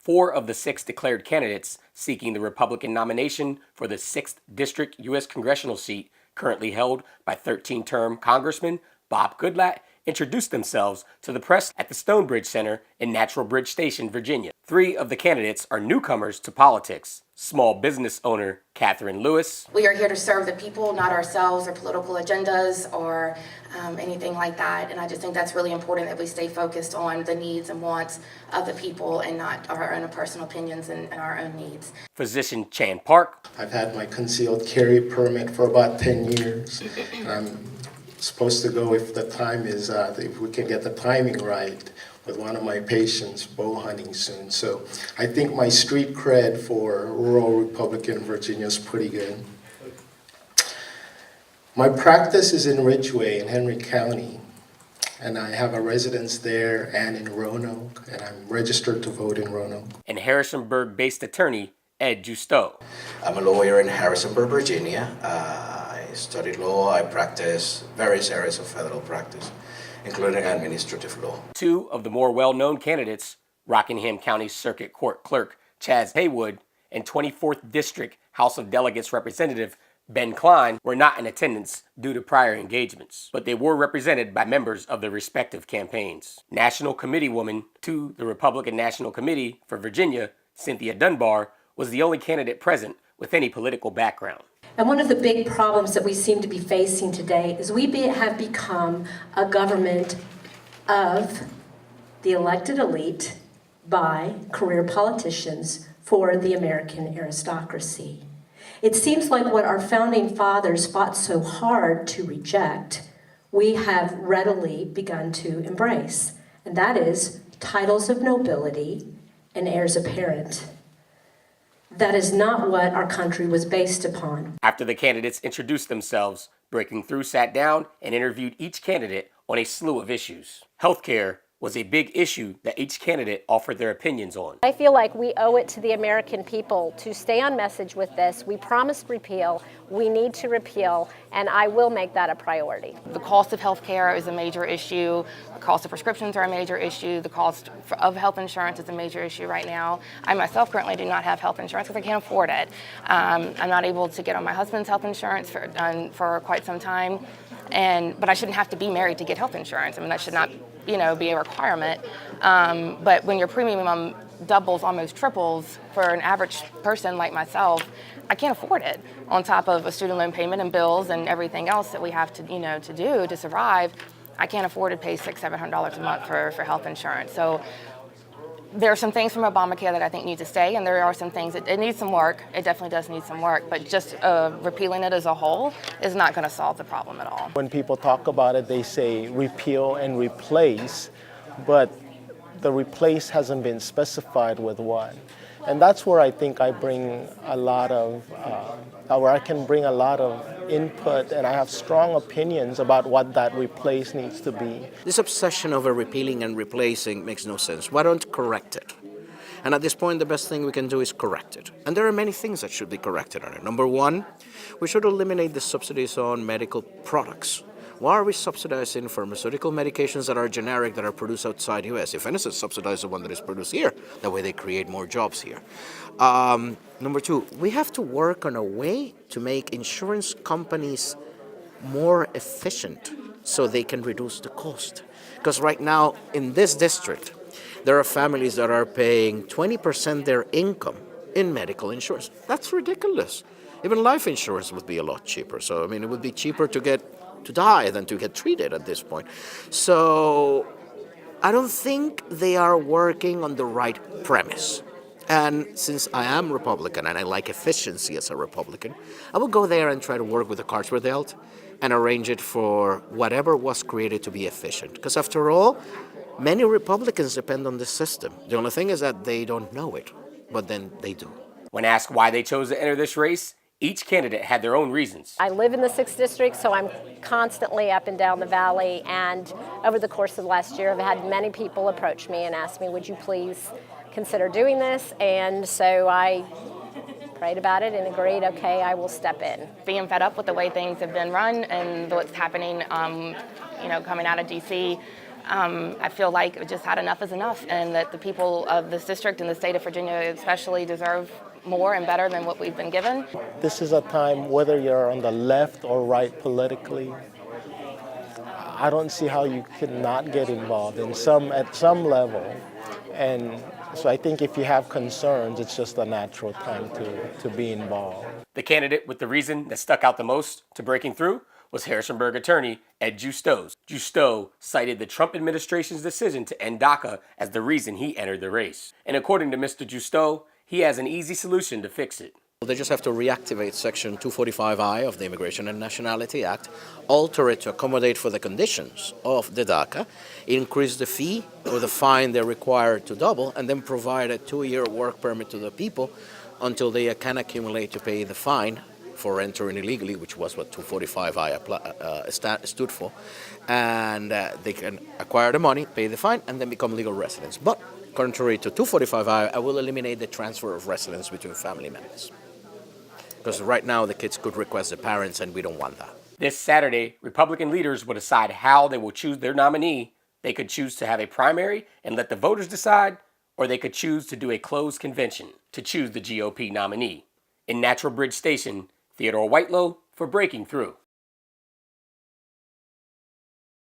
4 of the 6 declared candidates seeking the Republican nomination for the 6th District U.S. Congressional seat currently held by 13-term Congressman Bob Goodlatte introduced themselves to the press at the Stonebridge Center in Natural Bridge Station, Virginia. 3 of the candidates are newcomers to politics. Small business owner Catherine Lewis. We are here to serve the people, not ourselves or political agendas or anything like that. And I just think that's really important that we stay focused on the needs and wants of the people and not our own personal opinions and our own needs. Physician Chan Park. I've had my concealed carry permit for about 10 years. I'm supposed to go if the time is, if we can get the timing right, with one of my patients bow hunting soon. So I think my street cred for rural Republican Virginia is pretty good. My practice is in Ridgeway in Henry County, and I have a residence there and in Roanoke, and I'm registered to vote in Roanoke. And Harrisonburg-based attorney Ed Justo. I'm a lawyer in Harrisonburg, Virginia. I studied law. I practice various areas of federal practice, including administrative law. 2 of the more well-known candidates, Rockingham County Circuit Court Clerk Chaz Haywood and 24th District House of Delegates Representative Ben Klein, were not in attendance due to prior engagements, but they were represented by members of their respective campaigns. National Committee woman to the Republican National Committee for Virginia, Cinthia Dunbar, was the only candidate present with any political background. And one of the big problems that we seem to be facing today is we have become a government of the elected elite by career politicians for the American aristocracy. It seems like what our founding fathers fought so hard to reject, we have readily begun to embrace, and that is titles of nobility and heirs apparent. That is not what our country was based upon. After the candidates introduced themselves, Breaking Through sat down and interviewed each candidate on a slew of issues. Healthcare was a big issue that each candidate offered their opinions on. I feel like we owe it to the American people to stay on message with this. We promised repeal, we need to repeal, and I will make that a priority. The cost of health care is a major issue. The cost of prescriptions are a major issue. The cost of health insurance is a major issue right now. I myself currently do not have health insurance because I can't afford it. I'm not able to get on my husband's health insurance for quite some time, but I shouldn't have to be married to get health insurance. I mean, that should not be a requirement. But when your premium doubles, almost triples for an average person like myself, I can't afford it. On top of a student loan payment and bills and everything else that we have to, to do to survive, I can't afford to pay $600-700 a month for health insurance. So there are some things from Obamacare that I think need to stay, and there are some things that it needs some work. It definitely does need some work, but just repealing it as a whole is not going to solve the problem at all. When people talk about it, they say repeal and replace, but the replace hasn't been specified with what. And that's where I think I bring a lot of, where I can bring a lot of input, and I have strong opinions about what that replace needs to be. This obsession over repealing and replacing makes no sense. Why don't correct it? And at this point, the best thing we can do is correct it. And there are many things that should be corrected on it. Number one, we should eliminate the subsidies on medical products. Why are we subsidizing pharmaceutical medications that are generic, that are produced outside U.S.? If anything, subsidize the one that is produced here. That way they create more jobs here. Number two, we have to work on a way to make insurance companies more efficient so they can reduce the cost. Because right now, in this district, there are families that are paying 20% their income in medical insurance. That's ridiculous. Even life insurance would be a lot cheaper. So, I mean, it would be cheaper to die than to get treated at this point. So I don't think they are working on the right premise. And since I am Republican and I like efficiency as a Republican, I will go there and try to work with the cards we're dealt and arrange it for whatever was created to be efficient. Because after all, many Republicans depend on the system. The only thing is that they don't know it, but then they do. When asked why they chose to enter this race, each candidate had their own reasons. I live in the 6th District, so I'm constantly up and down the valley, and over the course of the last year, I've had many people approach me and ask me, would you please consider doing this? And so I prayed about it and agreed, okay, I will step in. Being fed up with the way things have been run and what's happening, coming out of D.C., I feel like I've just had enough is enough, and that the people of this district and the state of Virginia especially deserve more and better than what we've been given. This is a time, whether you're on the left or right politically, I don't see how you could not get involved at some level. And so I think if you have concerns, it's just a natural time to be involved. The candidate with the reason that stuck out the most to breaking through was Harrisonburg attorney Ed Justeau. Justeau cited the Trump administration's decision to end DACA as the reason he entered the race. And according to Mr. Justeau, he has an easy solution to fix it. They just have to reactivate Section 245I of the Immigration and Nationality Act, alter it to accommodate for the conditions of the DACA, increase the fee or the fine they're required to double, and then provide a 2-year work permit to the people until they can accumulate to pay the fine for entering illegally, which was what 245I stood for, and they can acquire the money, pay the fine, and then become legal residents. But contrary to 245I, I will eliminate the transfer of residence between family members. Because right now the kids could request the parents, and we don't want that. This Saturday, Republican leaders will decide how they will choose their nominee. They could choose to have a primary and let the voters decide, or they could choose to do a closed convention to choose the GOP nominee. In Natural Bridge Station, Theo Whitelow for Breaking Through.